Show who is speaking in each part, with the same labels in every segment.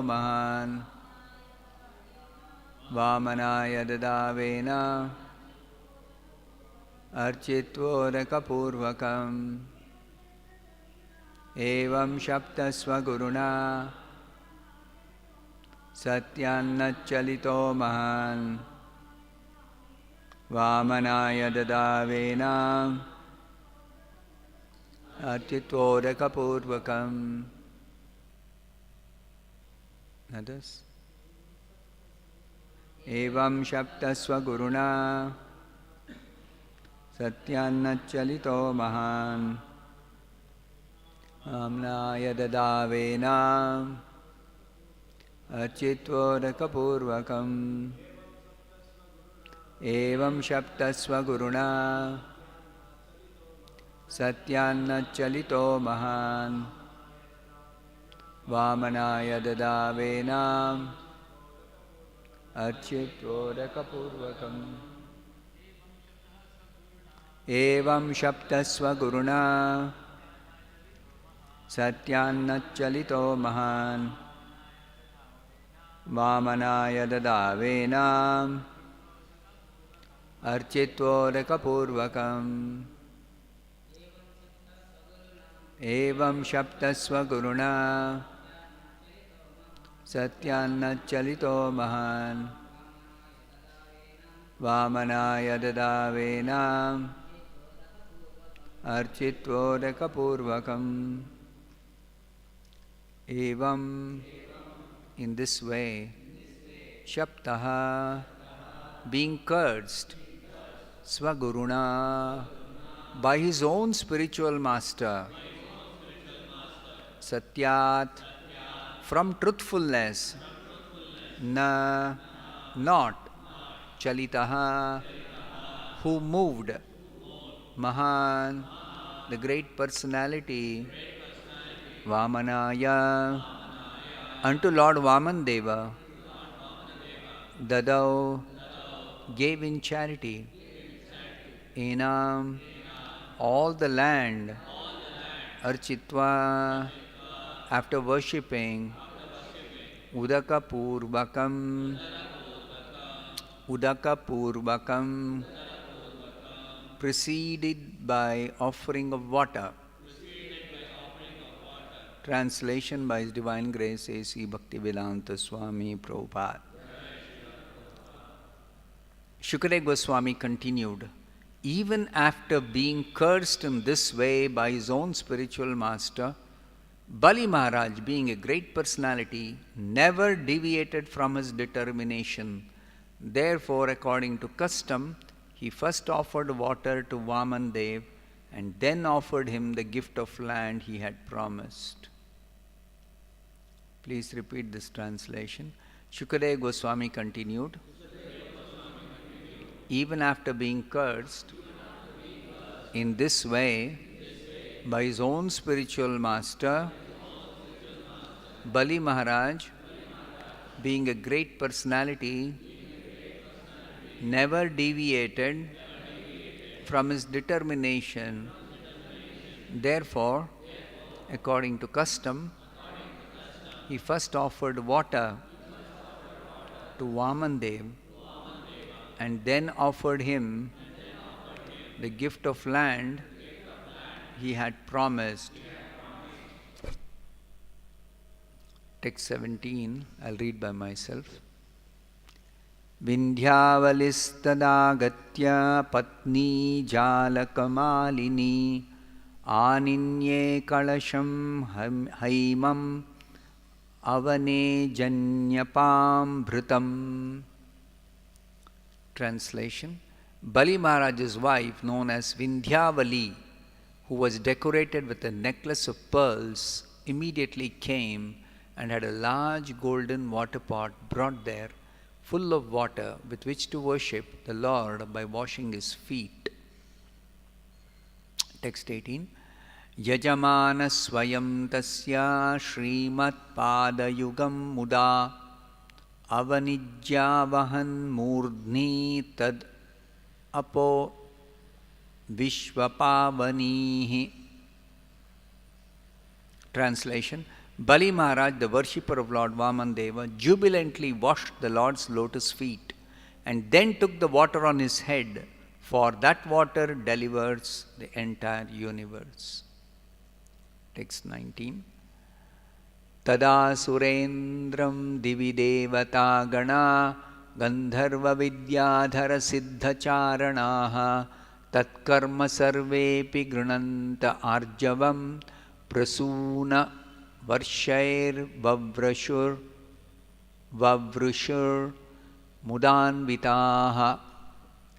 Speaker 1: mahan vamanaya dadavena architvodakapurvakam evam shaptasva guruna satyannachalito mahan vamanaya dadavena architvodakapurvakam. Others? Evam shaptasva guruna satyannachalito mahan vamanaya dadavena architvodakapurvakam evam shaptasva guruna satyannachalito mahan vamanaya dadavena architvodakapurvakam evam shaptasva guruna satyannachalito mahan vamanaya dadavena architvodakapurvakam evam shaptasva guruna satyannachalito mahan vamanaya dadavena architvodakapurvakam evam. In this way, Shaptaha, being cursed, Svaguruna, by his own spiritual master, Satyat, from truthfulness, Na, not, Chalitaha, who moved, Mahan, the great personality, Vamanaya, unto Lord Vamandeva, Dadau, gave in charity, Enam, all the land, Architva, after worshipping, Udakapurvakam, preceded by offering of water. Translation by His Divine Grace A.C. Bhaktivedanta Swami Prabhupada. Shukadeva Goswami continued, even after being cursed in this way by his own spiritual master, Bali Maharaj, being a great personality, never deviated from his determination. Therefore, according to custom, he first offered water to Vaman Dev and then offered him the gift of land he had promised. Please repeat this translation. Shukadeva Goswami continued, even after being cursed in this way by his own spiritual master, Bali Maharaj, being a great personality, never deviated from his determination. Therefore, according to custom, he first offered water to Vamandev and then offered him the gift of land he had promised. Text 17, I'll read by myself. Vindhyavalistadatya patni jalakamalini aninye kalasham haimam avane janyapam bhritam. Translation. Bali Maharaj's wife, known as Vindhyavali, who was decorated with a necklace of pearls, immediately came and had a large golden water pot brought there, full of water with which to worship the Lord by washing his feet. Text 18. Yajamana swayam tasya Srimad padayugam muda avanijyavahan murdhni tad apo vishvapavanihi. Translation. Bali Maharaj, the worshipper of Lord Vamandeva, jubilantly washed the Lord's lotus feet and then took the water on his head, for that water delivers the entire universe. Text 19. Tada surendram divi devata gana gandharva vidyadhara siddhacharanaha tatkarma sarvepi grunanta arjavam prasuna varshair vavrushur mudanvitaha.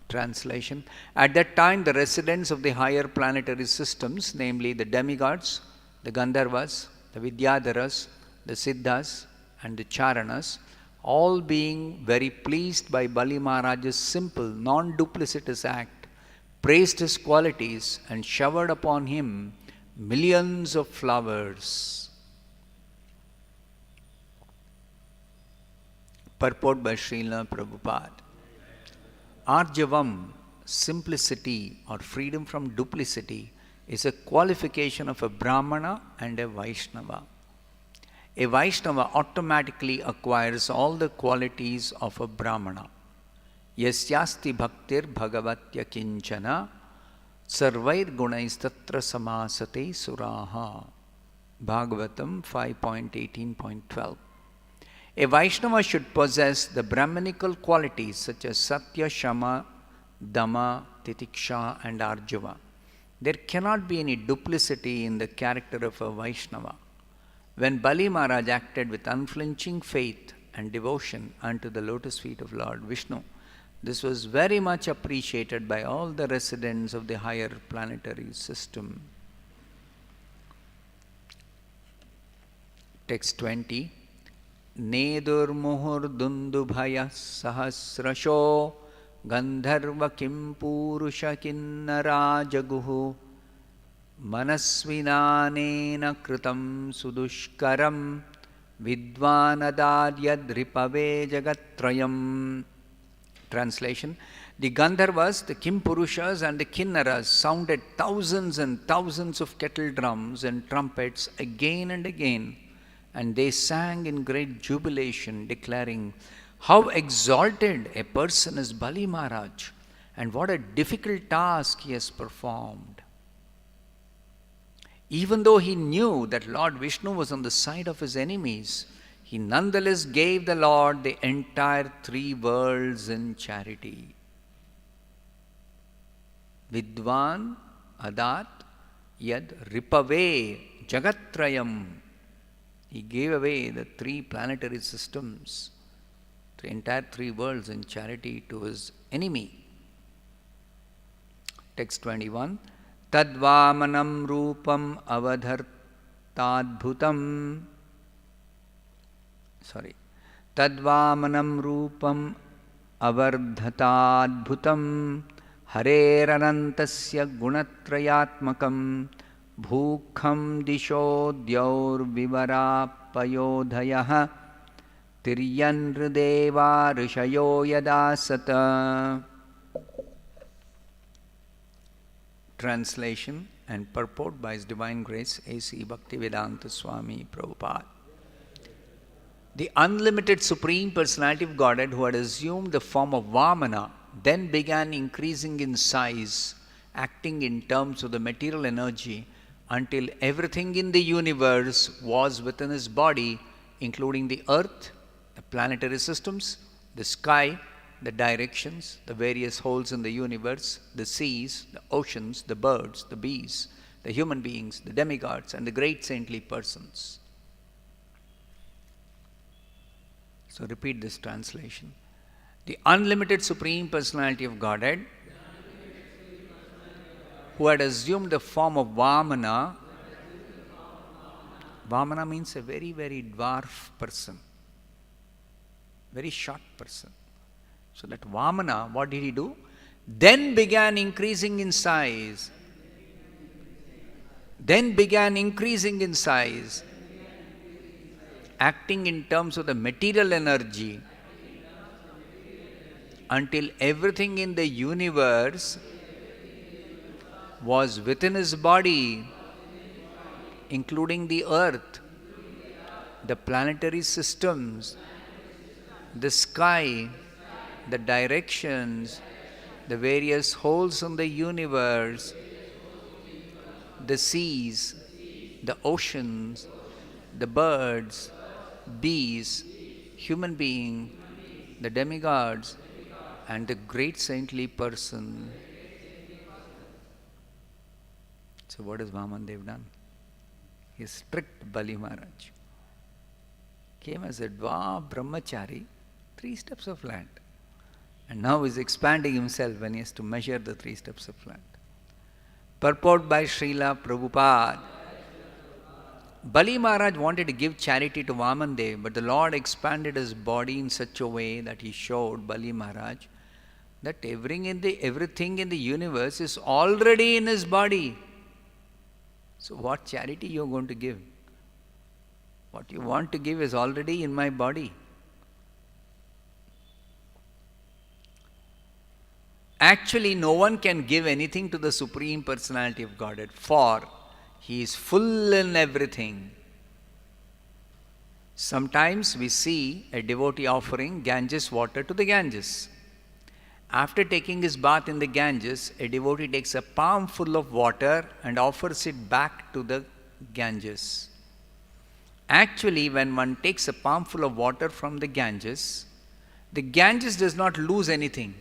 Speaker 1: Translation. At that time, the residents of the higher planetary systems, namely the demigods, the Gandharvas, the Vidyadharas, the Siddhas, and the Charanas, all being very pleased by Bali Maharaj's simple, non-duplicitous act, praised his qualities and showered upon him millions of flowers. Purport by Srila Prabhupada. Arjavam, simplicity or freedom from duplicity, is a qualification of a Brahmana and a Vaishnava. A Vaishnava automatically acquires all the qualities of a Brahmana. Yasyasti bhaktir bhagavatya kinchana sarvair gunais tatra samasate suraha. Bhagavatam 5.18.12. A Vaishnava should possess the Brahmanical qualities such as Satya, Shama, Dhamma, Titiksha and Arjava. There cannot be any duplicity in the character of a Vaishnava. When Bali Maharaj acted with unflinching faith and devotion unto the lotus feet of Lord Vishnu, this was very much appreciated by all the residents of the higher planetary system. Text 20. Nedur muhur dundubhaya sahasrasho gandharva kim purusha kinnara jaguhu manasvinanena kritam sudushkaram vidvanadaryadripave jagatrayam. Translation. The Gandharvas, the Kim Purushas and the Kinnaras sounded thousands and thousands of kettle drums and trumpets again and again, and they sang in great jubilation, declaring how exalted a person is Bali Maharaj and what a difficult task he has performed. Even though he knew that Lord Vishnu was on the side of his enemies, he nonetheless gave the Lord the entire three worlds in charity. Vidvan adat yad ripave jagatrayam. He gave away the three planetary systems, the entire three worlds in charity to his enemy. Text 21. Tadvamanam rupam avadhartadbhutam. Tadvamanam rupam avardhatadbhutam hareranantasya gunatrayatmakam bhukham disho dyaur vivarapayodhayah tiryanrideva rishayo yadasata. Translation and purport by His Divine Grace A.C. Bhaktivedanta Swami Prabhupada. The unlimited Supreme Personality of Godhead, who had assumed the form of Vamana, then began increasing in size, acting in terms of the material energy, until everything in the universe was within his body, including the earth, the planetary systems, the sky, the directions, the various holes in the universe, the seas, the oceans, the birds, the bees, the human beings, the demigods, and the great saintly persons. So repeat this translation. The unlimited Supreme Personality of Godhead, who had assumed the form of Vamana. Vamana means a very, very dwarf person, very short person. So that Vamana, what did he do? Then began increasing in size. Acting in terms of the material energy, until everything in the universe was within his body, including the earth, the planetary systems, the sky, the directions, the various holes in the universe, the seas, the oceans, the birds, bees, human being, the demigods, and the great saintly person. So what has Vamandev done? He strict Bali Maharaj. Came as a dwarf brahmachari, 3 steps of land. And now is expanding himself when he has to measure the 3 steps of land. Purport by Srila Prabhupada. Bali Maharaj wanted to give charity to Vamandev, but the Lord expanded his body in such a way that he showed Bali Maharaj that everything in the universe is already in his body. So what charity you are going to give? What you want to give is already in my body. Actually, no one can give anything to the Supreme Personality of Godhead, for He is full in everything. Sometimes we see a devotee offering Ganges water to the Ganges. After taking his bath in the Ganges, a devotee takes a palm full of water and offers it back to the Ganges. Actually, when one takes a palm full of water from the Ganges does not lose anything.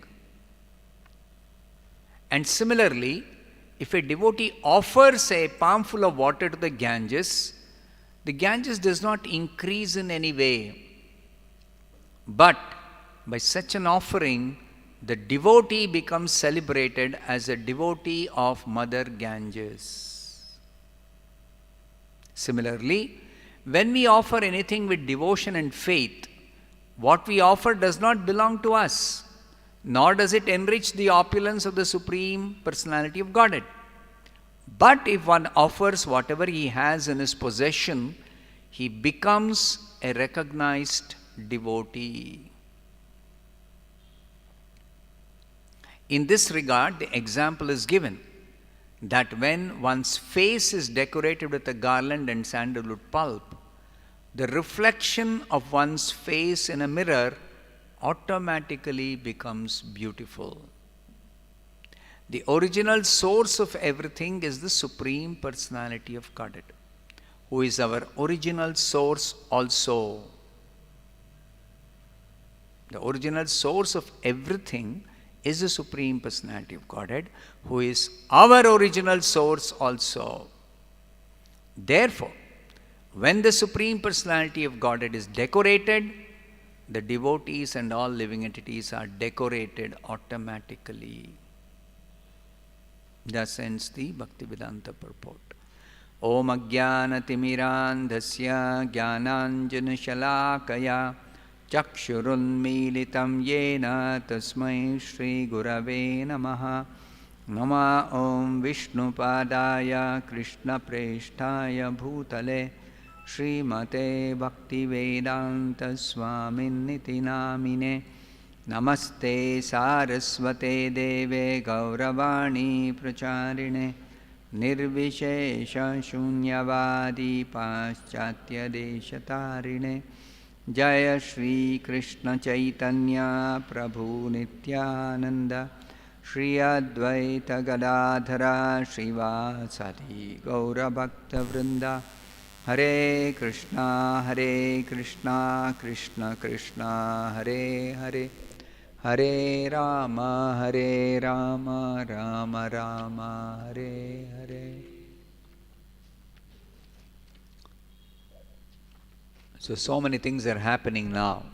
Speaker 1: And similarly, if a devotee offers a palm full of water to the Ganges does not increase in any way. But by such an offering, the devotee becomes celebrated as a devotee of Mother Ganges. Similarly, when we offer anything with devotion and faith, what we offer does not belong to us, nor does it enrich the opulence of the Supreme Personality of Godhead. But if one offers whatever he has in his possession, he becomes a recognized devotee. In this regard, the example is given that when one's face is decorated with a garland and sandalwood pulp, the reflection of one's face in a mirror automatically becomes beautiful. The original source of everything is the Supreme Personality of Godhead, who is our original source also. The original source of everything is the Supreme Personality of Godhead, who is our original source also. Therefore, when the Supreme Personality of Godhead is decorated, the devotees and all living entities are decorated automatically. Thus ends the Bhaktivedanta purport. Om Ajnanatimmirandhasya Jnananjana Shalakaya Chakshurunmilitam Yena Tasmai Shri Gurave Namaha. Nama Om Vishnupadaya Krishna Preshtaya Bhutale Srimate Bhaktivedanta Swaminiti Namine. Namaste Saraswate Deve Gauravani Pracharine Nirvishesha Shunyavadi Paschatya Deshatarine. Jaya Shri Krishna Chaitanya Prabhu Nityananda Shri Advaita Gadadhara Srivasati Gaura Bhakta Vrinda. Hare Krishna Krishna Krishna Hare Hare, Hare Rama Rama Rama Hare Hare. So many things are happening now.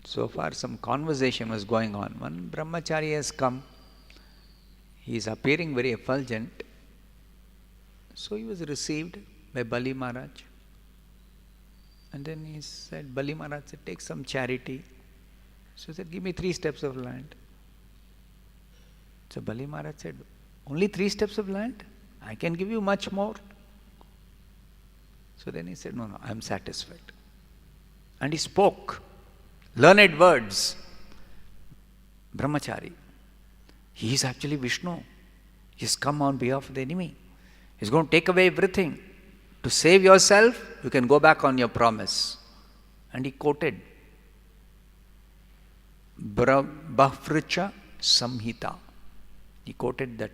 Speaker 1: So far some conversation was going on. One brahmachari has come. He is appearing very effulgent. So he was received by Bali Maharaj. And then he said, Bali Maharaj said, take some charity. So he said, give me 3 steps of land. So Bali Maharaj said, only 3 steps of land? I can give you much more. So then he said, no, I am satisfied. And he spoke learned words. Brahmachari. He is actually Vishnu. He has come on behalf of the enemy. He is going to take away everything To save yourself, you can go back on your promise. And he quoted Bahvricha Samhita. He quoted that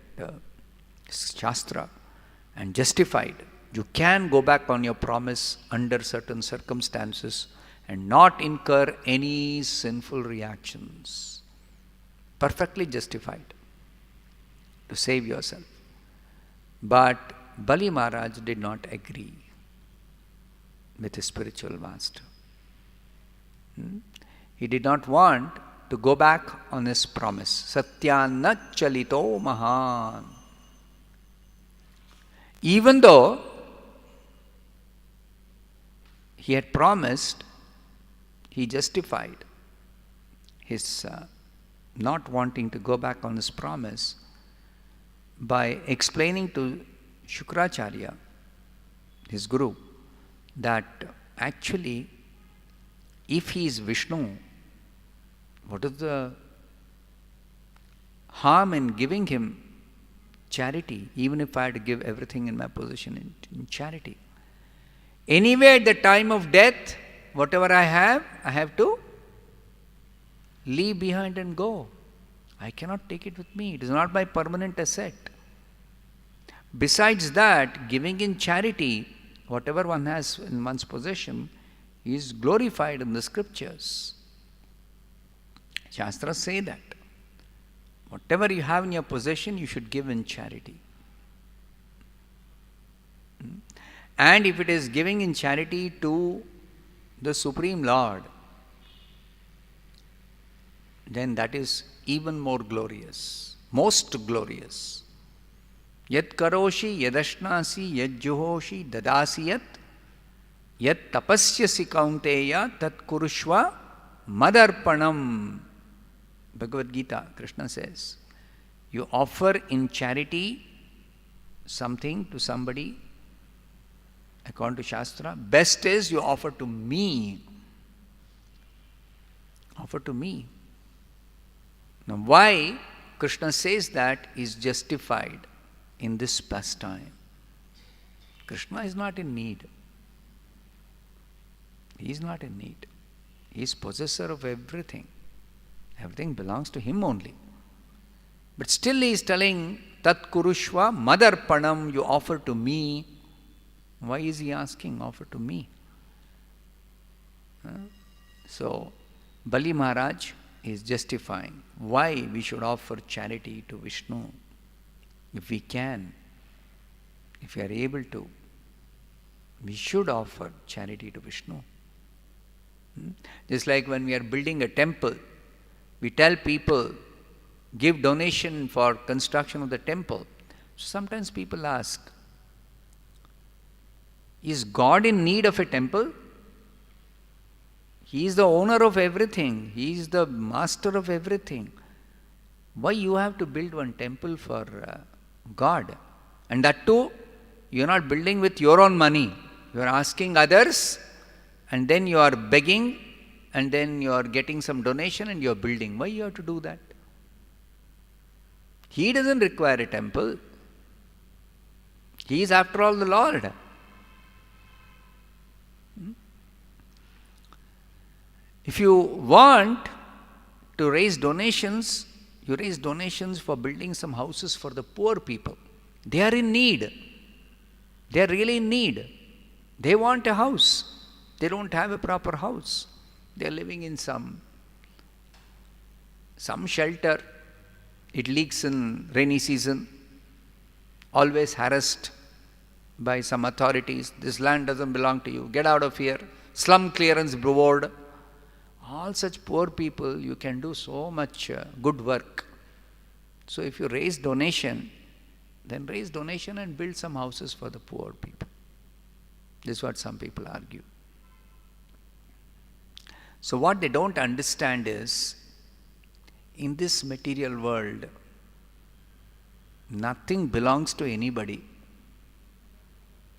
Speaker 1: Shastra and justified. You can go back on your promise under certain circumstances and not incur any sinful reactions. Perfectly justified to save yourself. But Bali Maharaj did not agree with his spiritual master. He did not want to go back on his promise. Satyana chalito mahan. Even though he had promised, he justified his not wanting to go back on his promise by explaining to Shukracharya, his guru, that actually if he is Vishnu, what is the harm in giving him charity, even if I had to give everything in my possession in charity? Anyway, at the time of death, whatever I have to leave behind and go. I cannot take it with me. It is not my permanent asset. Besides that, giving in charity, whatever one has in one's possession, is glorified in the scriptures. Shastras say that. Whatever you have in your possession, you should give in charity. And if it is giving in charity to the Supreme Lord, then that is even more glorious, most glorious. Yat karoshi yadashnasi yad juhoshi dadasi yat tapasyasi kaunteya tat kurushva madarpanam. Bhagavad Gita, Krishna says, you offer in charity something to somebody, according to Shastra, best is you offer to me. Offer to me. Now why Krishna says that is justified in this pastime. Krishna is not in need. He is not in need. He is possessor of everything. Everything belongs to him only. But still he is telling, Tat Kurushva Madarpanam, you offer to me. Why is he asking, offer to me? So, Bali Maharaj is justifying why we should offer charity to Vishnu. If we can, if we are able to, we should offer charity to Vishnu. Just like when we are building a temple, we tell people, give donation for construction of the temple. Sometimes people ask, is God in need of a temple? He is the owner of everything. He is the master of everything. Why you have to build one temple for God? And that too, you are not building with your own money. You are asking others, and then you are begging, and then you are getting some donation and you are building. Why you have to do that? He doesn't require a temple. He is after all the Lord. If you want to raise donations, you raise donations for building some houses for the poor people. They are in need. They are really in need. They want a house. They don't have a proper house. They are living in some shelter. It leaks in rainy season. Always harassed by some authorities. This land doesn't belong to you. Get out of here. Slum clearance board. All such poor people, you can do so much good work. So if you raise donation, then raise donation and build some houses for the poor people. This is what some people argue. So what they don't understand is, in this material world, nothing belongs to anybody.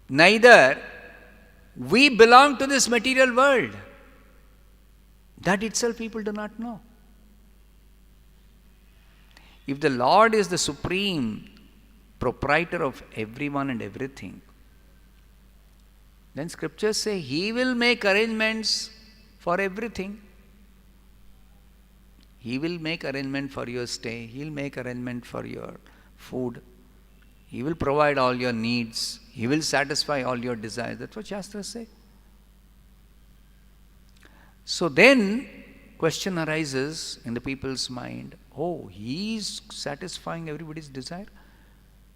Speaker 1: Neither we belong to this material world. That itself people do not know. If the Lord is the supreme proprietor of everyone and everything, then scriptures say He will make arrangements for everything. He will make arrangement for your stay. He will make arrangement for your food. He will provide all your needs. He will satisfy all your desires. That's what Shastras say. So then, question arises in the people's mind, oh, He is satisfying everybody's desire,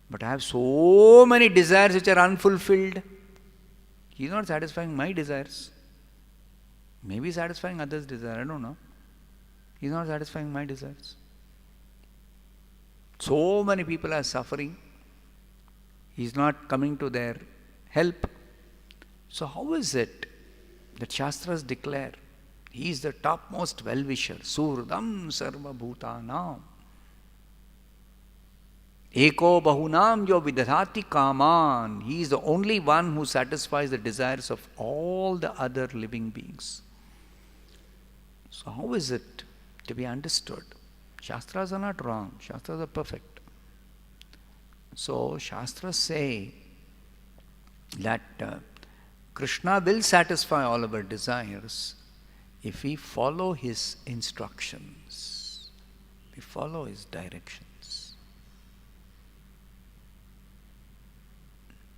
Speaker 1: but I have so many desires which are unfulfilled. He is not satisfying my desires. Maybe satisfying others' desire, I don't know. He is not satisfying my desires. So many people are suffering. He is not coming to their help. So how is it that Shastras declare He is the topmost well-wisher, Surdam Sarva Bhutanam, Eko Bahunam Yo Vidhati Kaman. He is the only one who satisfies the desires of all the other living beings. So how is it to be understood? Shastras are not wrong. Shastras are perfect. So Shastras say that Krishna will satisfy all our desires if we follow His instructions, we follow His directions.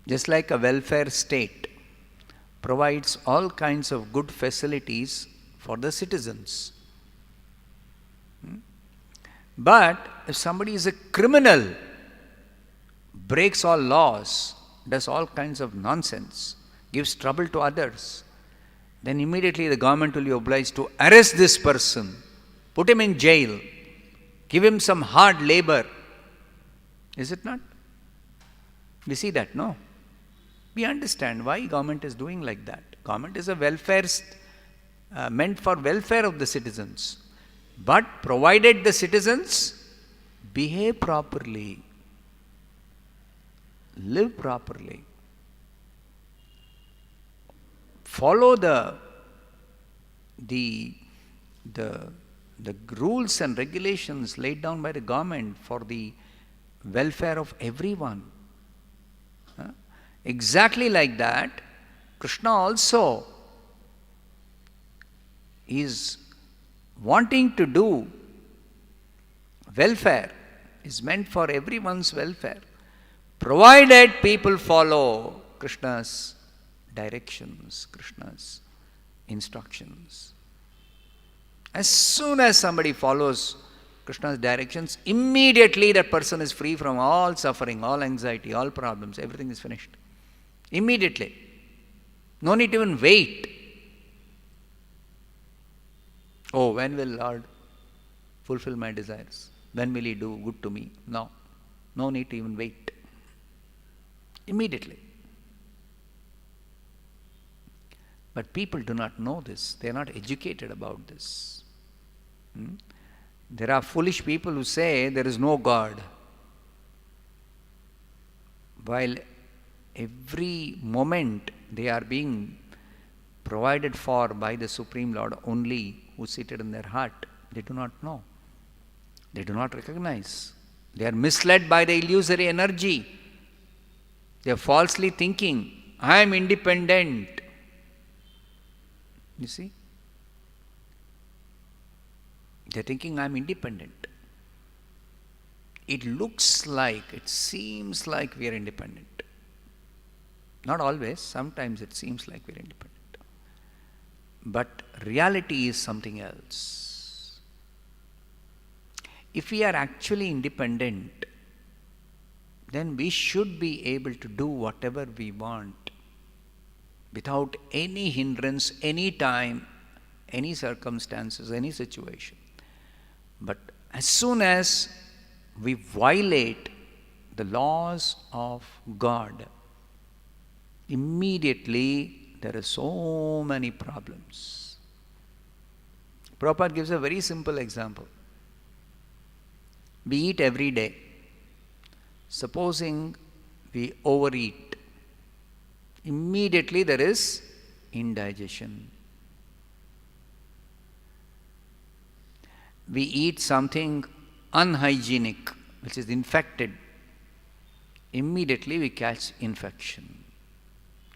Speaker 1: Just like a welfare state provides all kinds of good facilities for the citizens. But if somebody is a criminal, breaks all laws, does all kinds of nonsense, gives trouble to others, then immediately the government will be obliged to arrest this person, put him in jail, give him some hard labor. Is it not? We see that, no? We understand why government is doing like that. Government is a welfare, meant for welfare of the citizens. But provided the citizens behave properly, live properly, follow the rules and regulations laid down by the government for the welfare of everyone. Exactly like that, Krishna also is wanting to do welfare, is meant for everyone's welfare, provided people follow Krishna's directions, Krishna's instructions. As soon as somebody follows Krishna's directions, immediately that person is free from all suffering, all anxiety, all problems, everything is finished. Immediately. No need to even wait. Oh, when will Lord fulfill my desires? When will He do good to me? No. No need to even wait. Immediately. But people do not know this. They are not educated about this. There are foolish people who say there is no God, while every moment they are being provided for by the Supreme Lord only, who is seated in their heart. They do not know. They do not recognize. They are misled by the illusory energy. They are falsely thinking, I am independent. You see? They are thinking, I am independent. It looks like, it seems like we are independent. Not always, sometimes it seems like we are independent. But reality is something else. If we are actually independent, then we should be able to do whatever we want without any hindrance, any time, any circumstances, any situation. But as soon as we violate the laws of God, immediately there are so many problems. Prabhupada gives a very simple example. We eat every day. Supposing we overeat, immediately there is indigestion. We eat something unhygienic, which is infected, immediately we catch infection,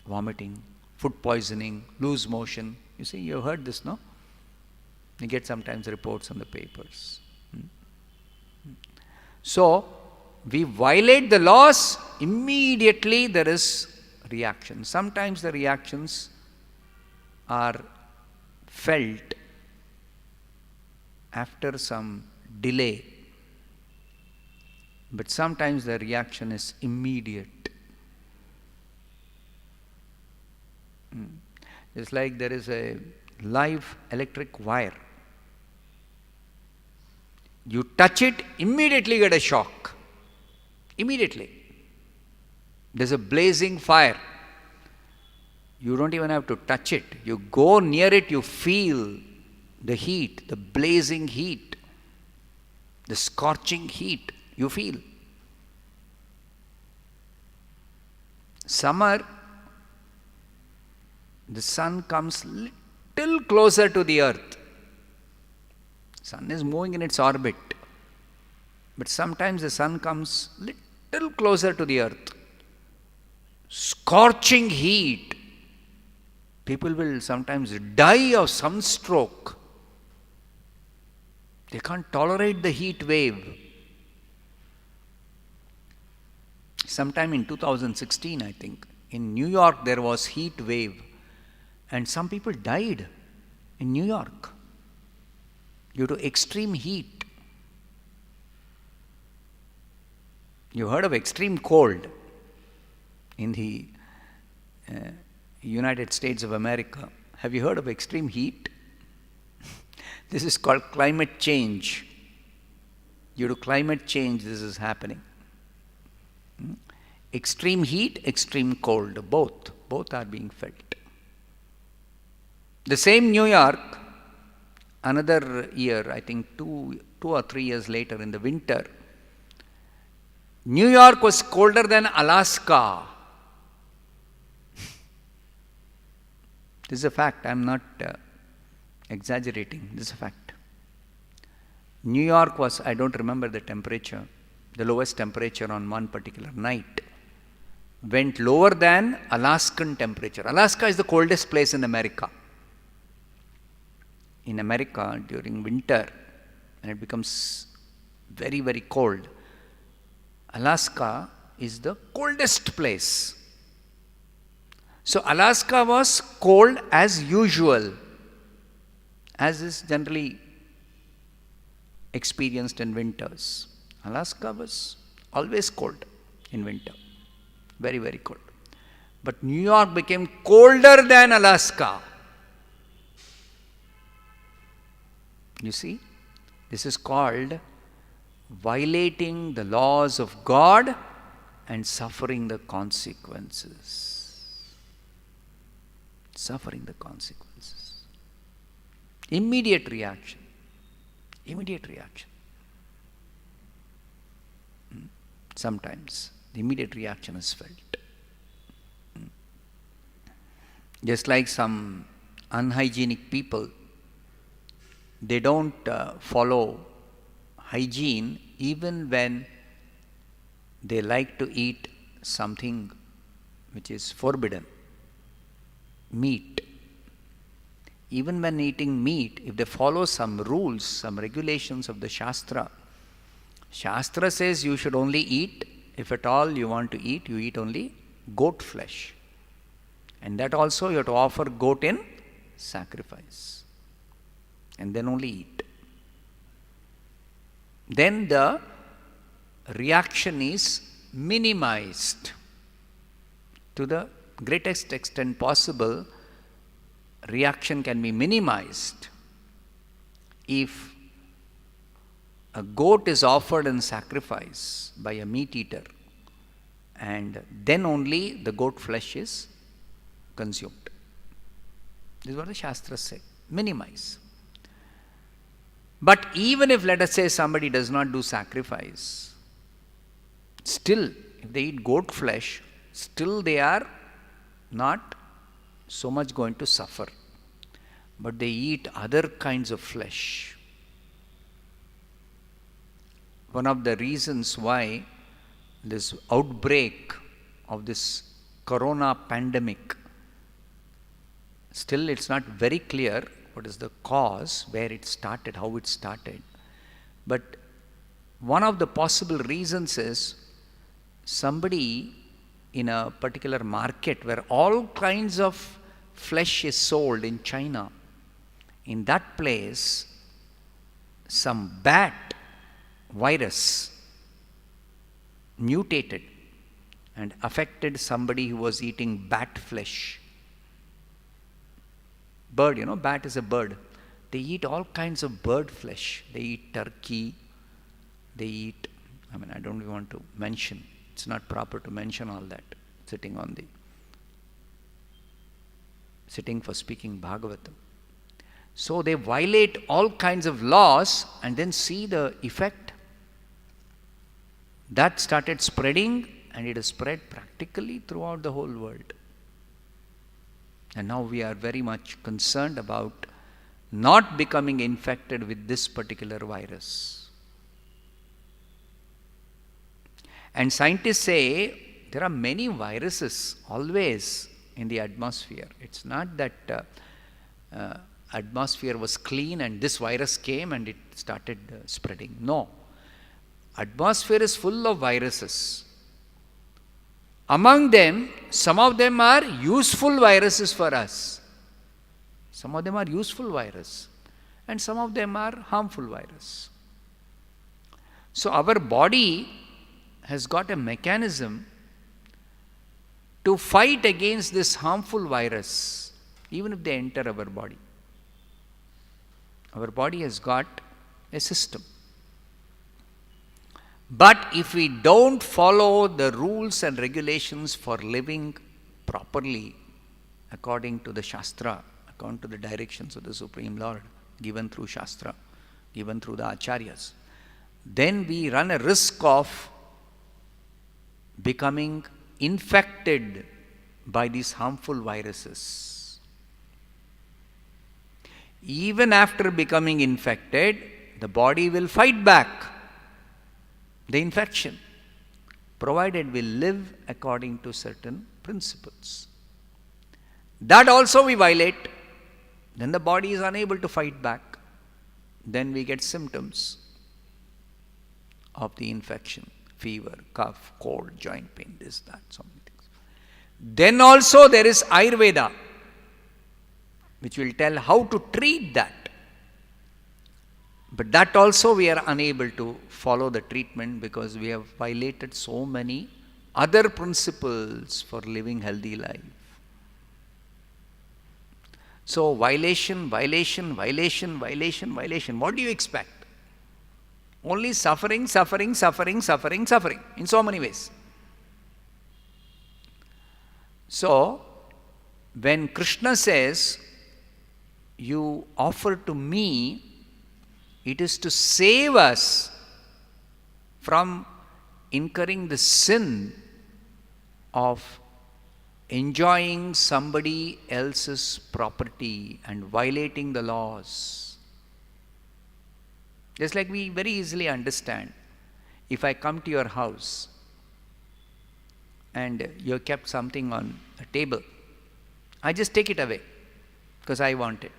Speaker 1: vomiting, food poisoning, loose motion. You see, you have heard this, no? You get sometimes reports on the papers. So, we violate the laws, immediately there is reaction. Sometimes the reactions are felt after some delay, but sometimes the reaction is immediate. It's like there is a live electric wire. You touch it, immediately get a shock. Immediately. There's a blazing fire. You don't even have to touch it. You go near it, you feel the heat, the blazing heat, the scorching heat, you feel. Summer, the sun comes little closer to the earth. Sun is moving in its orbit. But sometimes the sun comes little closer to the earth. Scorching heat. People will sometimes die of sunstroke. They can't tolerate the heat wave. Sometime in 2016, I think, in New York there was heat wave. And some people died in New York due to extreme heat. You heard of extreme cold in the United States of America. Have you heard of extreme heat? This is called climate change. Due to climate change, this is happening. Extreme heat, extreme cold, both are being felt. The same New York, another year, I think 2 or 3 years later in the winter, New York was colder than Alaska. This is a fact. I am not exaggerating. This is a fact. New York was, I don't remember the temperature, the lowest temperature on one particular night, went lower than Alaskan temperature. Alaska is the coldest place in America. In America, during winter, when it becomes very, very cold, Alaska is the coldest place. So Alaska was cold as usual, as is generally experienced in winters. Alaska was always cold in winter, very, very cold. But New York became colder than Alaska. You see, this is called violating the laws of God and suffering the consequences. Suffering the consequences. Immediate reaction. Immediate reaction. Sometimes the immediate reaction is felt. Just like some unhygienic people, they don't follow hygiene even when they like to eat something which is forbidden. Meat. Even when eating meat, if they follow some rules, some regulations of the Shastra, Shastra says you should only eat, if at all you want to eat, you eat only goat flesh. And that also you have to offer goat in sacrifice. And then only eat. Then the reaction is minimized to the greatest extent possible. Reaction can be minimized if a goat is offered in sacrifice by a meat eater, and then only the goat flesh is consumed. This is what the Shastras say. Minimize. But even if, let us say, somebody does not do sacrifice, still, if they eat goat flesh, still they are not so much going to suffer. But they eat other kinds of flesh. One of the reasons why this outbreak of this corona pandemic Still, it's not very clear what is the cause, where it started, how it started. But one of the possible reasons is somebody in a particular market where all kinds of flesh is sold in China. In that place, some bat virus mutated and affected somebody who was eating bat flesh. Bird, bat is a bird. They eat all kinds of bird flesh. They eat turkey. They eat, I don't even want to mention. It's not proper to mention all that. Sitting for speaking Bhagavatam. So they violate all kinds of laws and then see the effect. That started spreading, and it has spread practically throughout the whole world. And now we are very much concerned about not becoming infected with this particular virus. And scientists say there are many viruses always in the atmosphere. It's not that atmosphere was clean and this virus came and it started spreading. No. Atmosphere is full of viruses. Among them, some of them are useful viruses for us. Some of them are useful virus, and some of them are harmful virus. So our body has got a mechanism to fight against this harmful virus, even if they enter our body. Our body has got a system. But if we don't follow the rules and regulations for living properly according to the Shastra, according to the directions of the Supreme Lord, given through Shastra, given through the Acharyas, then we run a risk of becoming infected by these harmful viruses. Even after becoming infected, the body will fight back the infection, provided we live according to certain principles. That also we violate, then the body is unable to fight back. Then we get symptoms of the infection, fever, cough, cold, joint pain, this, that, so many things. Then also there is Ayurveda, which will tell how to treat that. But that also we are unable to follow the treatment because we have violated so many other principles for living healthy life. So violation. What do you expect? Only suffering in so many ways. So when Krishna says, you offer to me, it is to save us from incurring the sin of enjoying somebody else's property and violating the laws. Just like we very easily understand, if I come to your house and you have kept something on a table, I just take it away because I want it.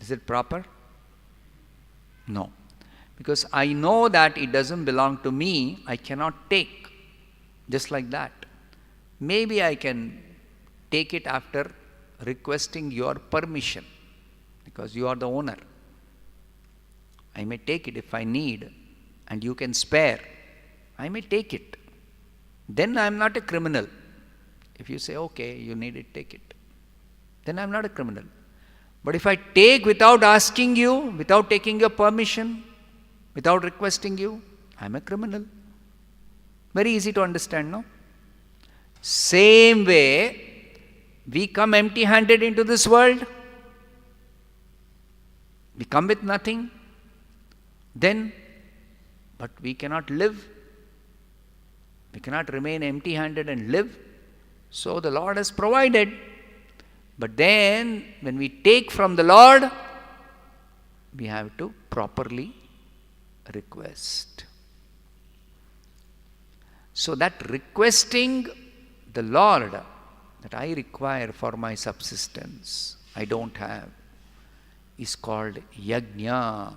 Speaker 1: Is it proper? No. Because I know that it doesn't belong to me, I cannot take. Just like that. Maybe I can take it after requesting your permission, because you are the owner. I may take it if I need, and you can spare. I may take it. Then I am not a criminal. If you say, okay, you need it, take it. Then I am not a criminal. But if I take without asking you, without taking your permission, without requesting you, I am a criminal. Very easy to understand, no? Same way, we come empty-handed into this world. We come with nothing. Then, but we cannot live. We cannot remain empty-handed and live. So the Lord has provided. But then, when we take from the Lord, we have to properly request. So that requesting the Lord, that I require for my subsistence, I don't have, is called yajna.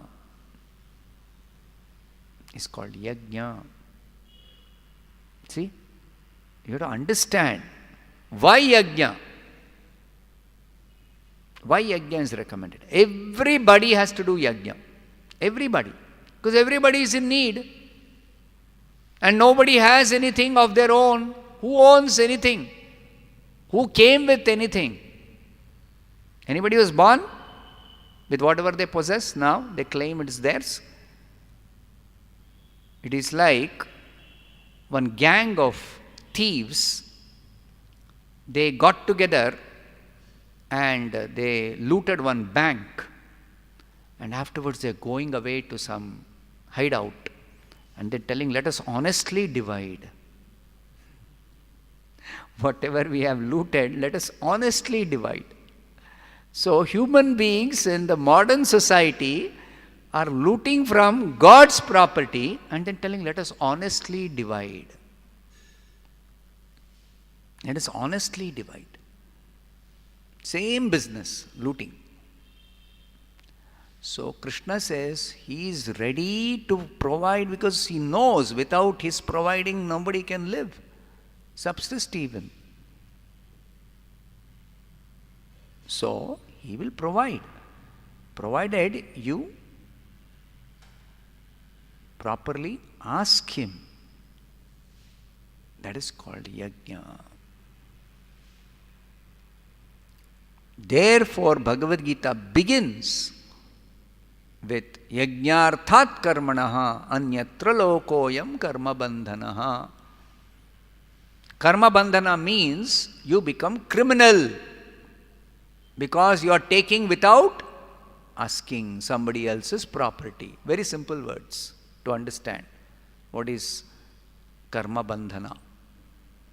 Speaker 1: Is called yajna. See? You have to understand why yajna. Why yajna is recommended? Everybody has to do yajna. Everybody. Because everybody is in need. And nobody has anything of their own. Who owns anything? Who came with anything? Anybody was born with whatever they possess now, they claim it is theirs. It is like one gang of thieves, they got together and they looted one bank, and afterwards they are going away to some hideout and they are telling, let us honestly divide. Whatever we have looted, let us honestly divide. So human beings in the modern society are looting from God's property and then telling, let us honestly divide. Let us honestly divide. Same business, looting. So Krishna says he is ready to provide because he knows without his providing nobody can live, subsist even. So he will provide, provided you properly ask him. That is called yajna. Therefore, Bhagavad Gita begins with yajnarthat karmanaha anyatra lokoyam karma bandhanaha. Karma bandhana means you become criminal because you are taking without asking somebody else's property. Very simple words to understand what is karma bandhana.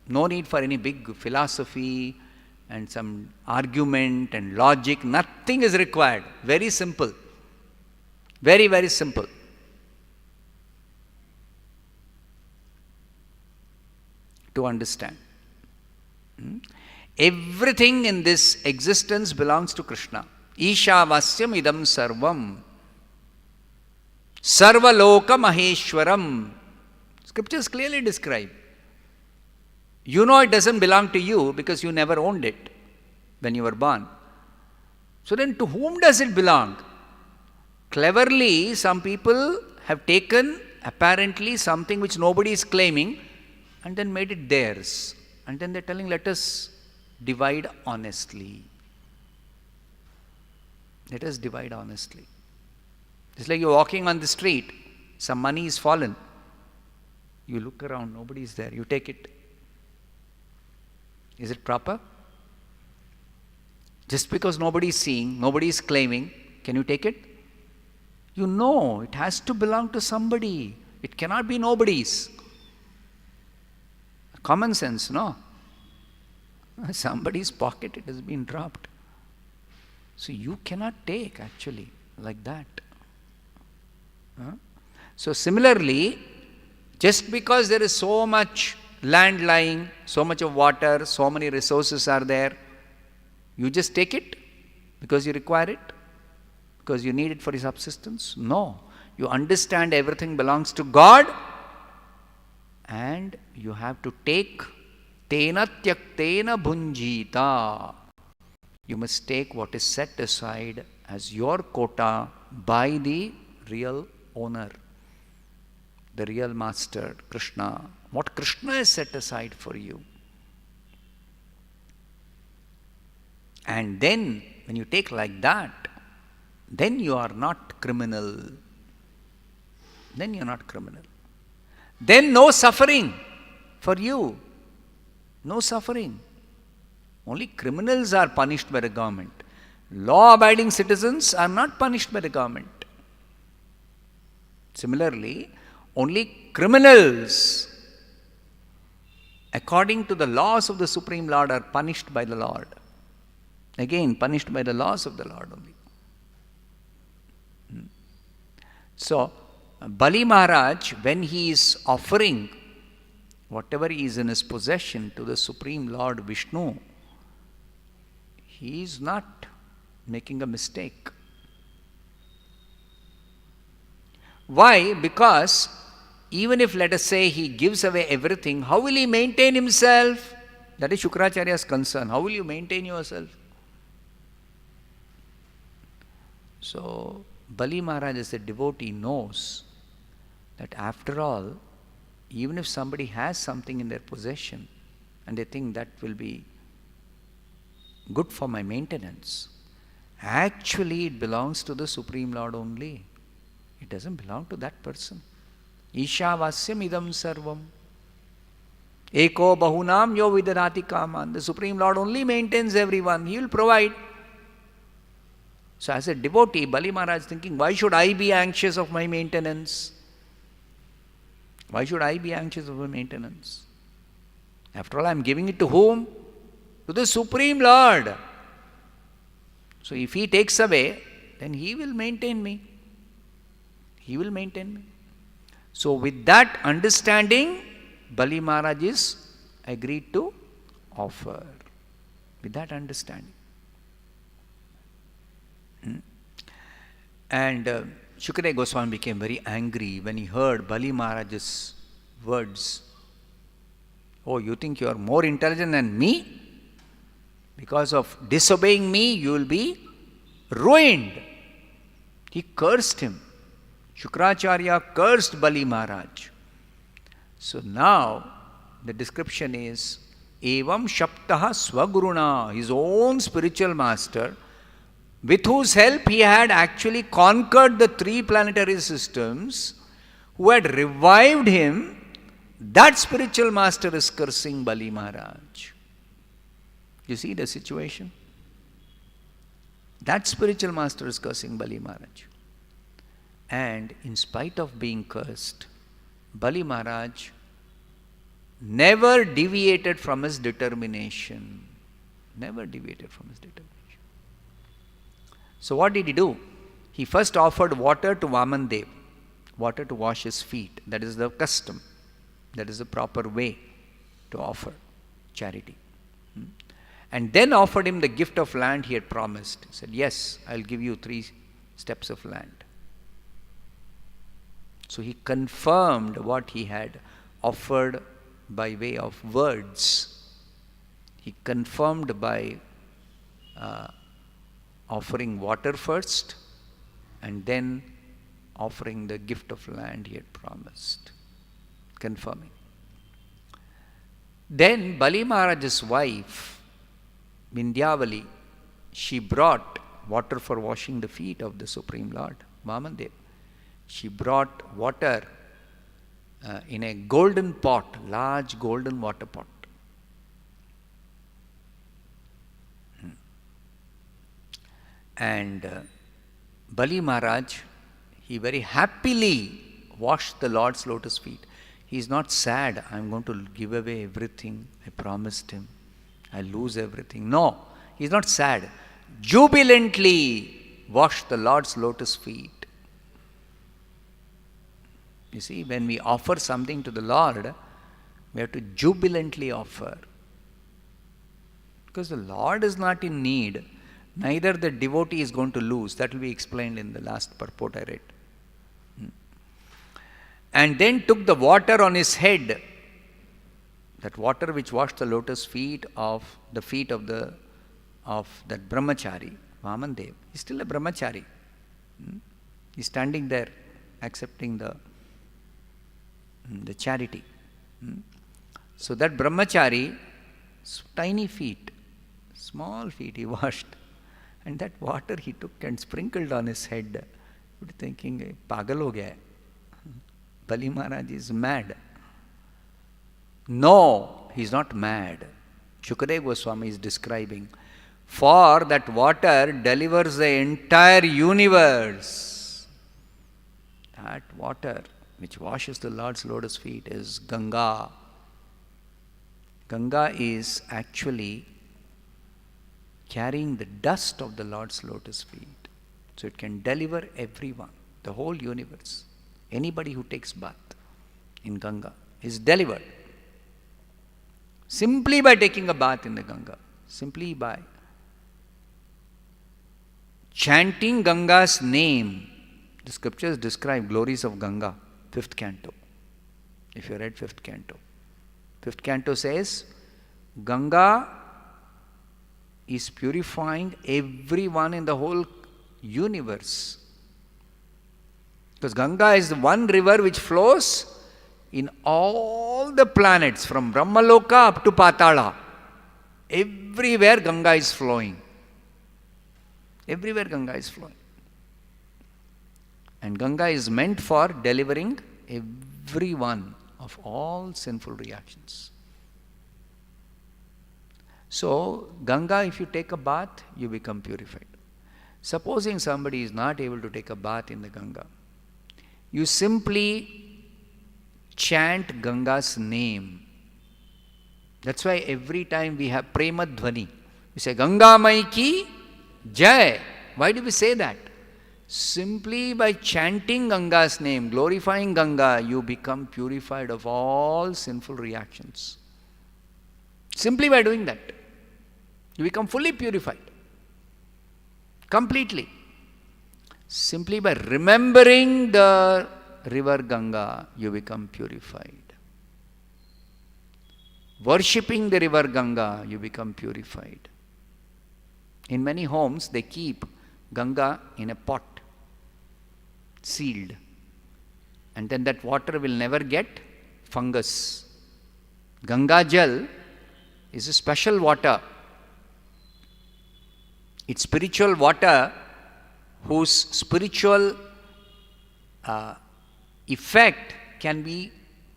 Speaker 1: No need for any big philosophy and some argument and logic. Nothing is required. Very simple. Very, very simple. To understand. Everything in this existence belongs to Krishna. Ishavasyam idam sarvam. Sarvaloka maheshwaram. Scriptures clearly describe. You know it doesn't belong to you because you never owned it when you were born. So then to whom does it belong? Cleverly, some people have taken apparently something which nobody is claiming and then made it theirs. And then they're telling, let us divide honestly. Let us divide honestly. It's like you're walking on the street, some money is fallen. You look around, nobody is there. You take it. Is it proper? Just because nobody is seeing, nobody is claiming, can you take it? You know it has to belong to somebody. It cannot be nobody's. Common sense, no? Somebody's pocket, it has been dropped. So you cannot take actually like that. So similarly, just because there is so much land lying, so much of water, so many resources are there, you just take it because you require it, because you need it for your subsistence? No. You understand everything belongs to God and you have to take tena tyaktena bhunjita. You must take what is set aside as your quota by the real owner, the real master, Krishna. What Krishna has set aside for you. And then, when you take like that, then you are not criminal. Then you are not criminal. Then no suffering for you. No suffering. Only criminals are punished by the government. Law-abiding citizens are not punished by the government. Similarly, only criminals, according to the laws of the Supreme Lord, are punished by the Lord. Again, punished by the laws of the Lord only. So, Bali Maharaj, when he is offering whatever is in his possession to the Supreme Lord Vishnu, he is not making a mistake. Why? Because even if, let us say, he gives away everything, how will he maintain himself? That is Shukracharya's concern. How will you maintain yourself? So, Bali Maharaj as a devotee knows that after all, even if somebody has something in their possession and they think that will be good for my maintenance, actually it belongs to the Supreme Lord only. It doesn't belong to that person. Ishavasyam idam sarvam. Eko bahunam yo vidadati kaman. The Supreme Lord only maintains everyone. He will provide. So as a devotee, Bali Maharaj thinking, why should I be anxious of my maintenance? Why should I be anxious of my maintenance? After all, I am giving it to whom? To the Supreme Lord. So if he takes away, then he will maintain me. He will maintain me. So with that understanding, Bali Maharaj is agreed to offer. With that understanding. And Shukadeva Goswami became very angry when he heard Bali Maharaj's words. Oh, you think you are more intelligent than me? Because of disobeying me, you will be ruined. He cursed him. Shukracharya cursed Bali Maharaj. So now the description is Evam Shaptaha Swaguruna, his own spiritual master, with whose help he had actually conquered the 3 planetary systems, who had revived him. That spiritual master is cursing Bali Maharaj. You see the situation? That spiritual master is cursing Bali Maharaj. And in spite of being cursed, Bali Maharaj never deviated from his determination. Never deviated from his determination. So what did he do? He first offered water to Vamandev, water to wash his feet. That is the custom. That is the proper way to offer charity. And then offered him the gift of land he had promised. He said, yes, I'll give you 3 steps of land. So he confirmed what he had offered by way of words. He confirmed by offering water first and then offering the gift of land he had promised. Confirming. Then Bali Maharaj's wife, Vindhyavali, she brought water for washing the feet of the Supreme Lord, Vamandev. She brought water in a golden pot, large golden water pot. And Bali Maharaj, he very happily washed the Lord's lotus feet. He is not sad, I am going to give away everything, I promised him, I lose everything. No, he is not sad. Jubilantly washed the Lord's lotus feet. You see, when we offer something to the Lord, we have to jubilantly offer. Because the Lord is not in need, neither the devotee is going to lose. That will be explained in the last purport I read. And then took the water on his head, that water which washed the lotus feet of that brahmachari, Vamandev. He's still a brahmachari. He's standing there accepting the charity. So that brahmachari, tiny feet, small feet he washed, and that water he took and sprinkled on his head. You're thinking, pagal ho gaya. Bali Maharaj is mad. No, he is not mad. Shukadeva Goswami is describing, for that water delivers the entire universe. That water which washes the Lord's lotus feet is Ganga. Ganga is actually carrying the dust of the Lord's lotus feet. So it can deliver everyone, the whole universe. Anybody who takes bath in Ganga is delivered. Simply by taking a bath in the Ganga. Simply by chanting Ganga's name. The scriptures describe glories of Ganga, 5th canto. If you read 5th canto. 5th canto says, Ganga is purifying everyone in the whole universe. Because Ganga is the one river which flows in all the planets, from Brahmaloka up to Patala. Everywhere Ganga is flowing. Everywhere Ganga is flowing. And Ganga is meant for delivering everyone of all sinful reactions. So, Ganga, if you take a bath, you become purified. Supposing somebody is not able to take a bath in the Ganga, you simply chant Ganga's name. That's why every time we have Prema Dhvani, we say Ganga Mai Ki Jai. Why do we say that? Simply by chanting Ganga's name, glorifying Ganga, you become purified of all sinful reactions. Simply by doing that, you become fully purified. Completely. Simply by remembering the river Ganga, you become purified. Worshipping the river Ganga, you become purified. In many homes, they keep Ganga in a pot, sealed. And then that water will never get fungus. Ganga Jal is a special water. It's spiritual water whose spiritual effect can be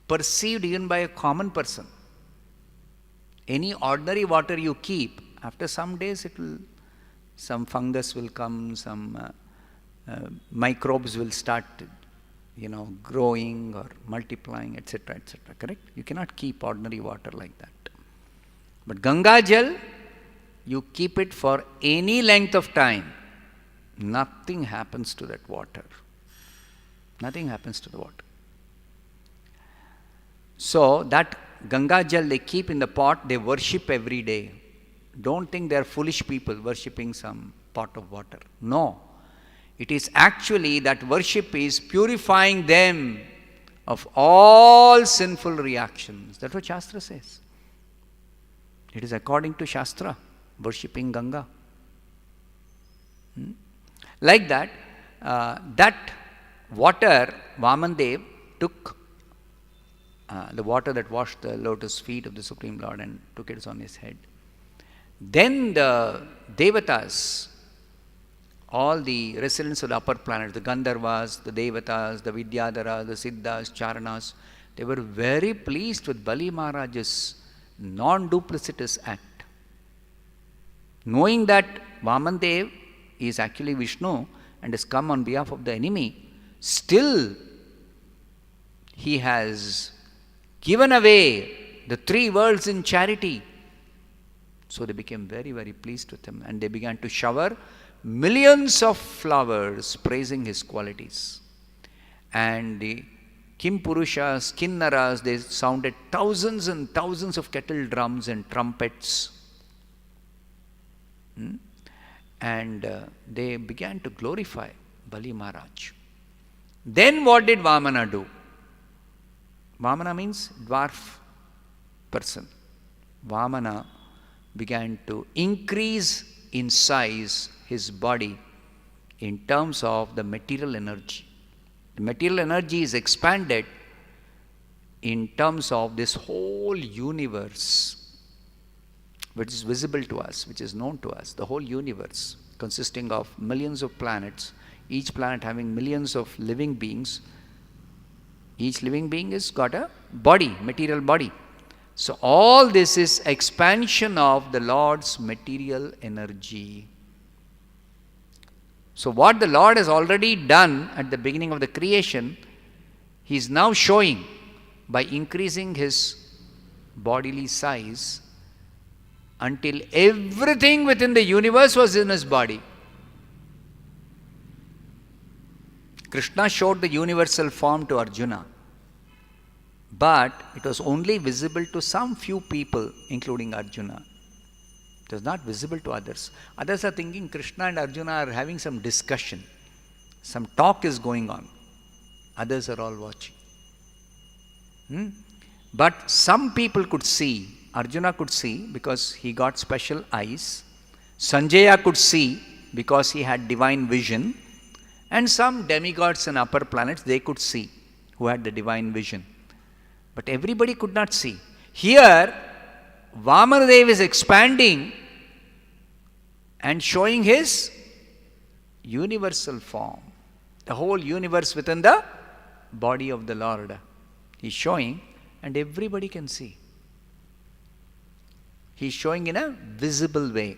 Speaker 1: perceived even by a common person. Any ordinary water you keep, after some days some fungus will come, some microbes will start, growing or multiplying, etc., etc. Correct? You cannot keep ordinary water like that. But Ganga Jal, you keep it for any length of time, nothing happens to that water. Nothing happens to the water. So that Ganga Jal they keep in the pot, they worship every day. Don't think they are foolish people worshipping some pot of water. No. It is actually that worship is purifying them of all sinful reactions. That's what Shastra says. It is according to Shastra, worshipping Ganga. Like that, that water, Vamandev took the water that washed the lotus feet of the Supreme Lord and took it on his head. Then the Devatas, all the residents of the upper planets, the Gandharvas, the Devatas, the Vidyadharas, the Siddhas, Charanas, they were very pleased with Bali Maharaj's non-duplicitous act. Knowing that Vamandev is actually Vishnu and has come on behalf of the enemy, still he has given away the 3 worlds in charity. So they became very, very pleased with him and they began to shower millions of flowers praising his qualities. And the Kim Purushas, Kinnaras, they sounded thousands and thousands of kettle drums and trumpets. And they began to glorify Bali Maharaj. Then what did Vamana do? Vamana means dwarf person. Vamana began to increase in size his body in terms of the material energy. The material energy is expanded in terms of this whole universe, which is visible to us, which is known to us. The whole universe consisting of millions of planets, each planet having millions of living beings. Each living being has got a body, material body. So all this is expansion of the Lord's material energy. So what the Lord has already done at the beginning of the creation, He is now showing by increasing His bodily size until everything within the universe was in His body. Krishna showed the universal form to Arjuna, but it was only visible to some few people, including Arjuna. It was not visible to others. Others are thinking Krishna and Arjuna are having some discussion. Some talk is going on. Others are all watching. But some people could see. Arjuna could see because he got special eyes. Sanjaya could see because he had divine vision. And some demigods in upper planets, they could see, who had the divine vision. But everybody could not see. Here, Vamanadev is expanding and showing his universal form. The whole universe within the body of the Lord. He is showing and everybody can see. He is showing in a visible way.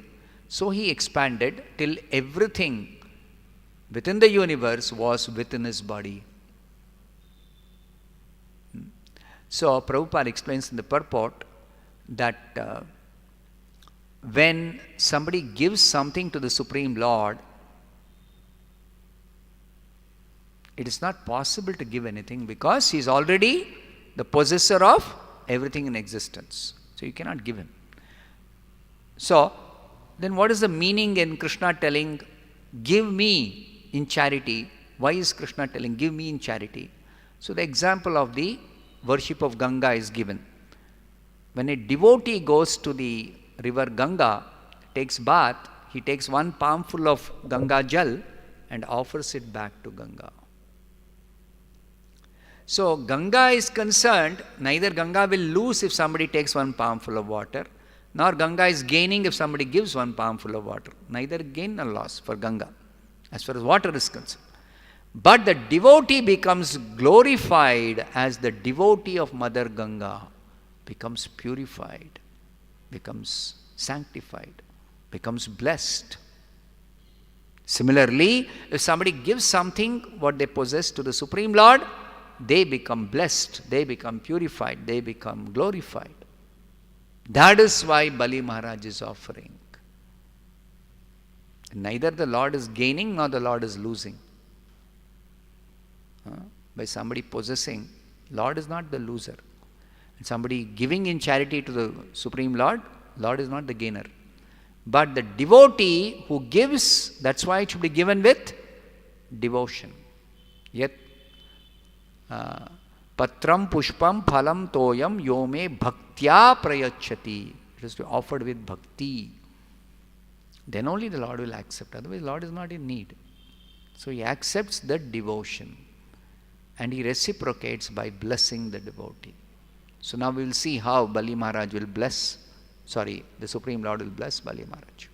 Speaker 1: So he expanded till everything within the universe was within his body. So Prabhupada explains in the purport that when somebody gives something to the Supreme Lord, it is not possible to give anything because he is already the possessor of everything in existence. So you cannot give him. So then what is the meaning in Krishna telling, give me in charity? Why is Krishna telling, give me in charity? So the example of the worship of Ganga is given. When a devotee goes to the river Ganga, takes bath, he takes one palmful of Ganga Jal and offers it back to Ganga. So Ganga is concerned, neither Ganga will lose if somebody takes one palmful of water, nor Ganga is gaining if somebody gives one palmful of water. Neither gain nor loss for Ganga, as far as water is concerned. But the devotee becomes glorified as the devotee of Mother Ganga, becomes purified, becomes sanctified, becomes blessed. Similarly, if somebody gives something what they possess to the Supreme Lord, they become blessed, they become purified, they become glorified. That is why Bali Maharaj is offering. Neither the Lord is gaining nor the Lord is losing. By somebody possessing, Lord is not the loser. And somebody giving in charity to the Supreme Lord, Lord is not the gainer. But the devotee who gives, that's why it should be given with devotion. Yet patram pushpam phalam toyam yome bhaktya prayachati. It is to be offered with bhakti. Then only the Lord will accept. Otherwise, the Lord is not in need. So he accepts the devotion. And he reciprocates by blessing the devotee. So now we will see how Bali Maharaj will bless, the Supreme Lord will bless Bali Maharaj.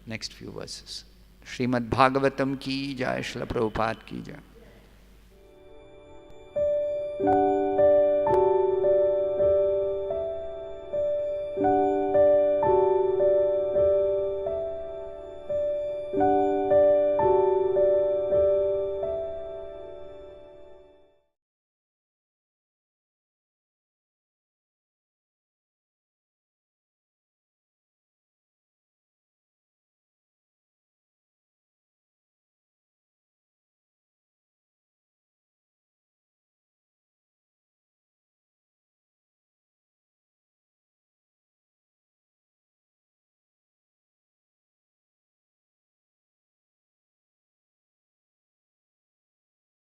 Speaker 1: Next few verses. Srimad Bhagavatam ki jai, Srila Prabhupada ki jai.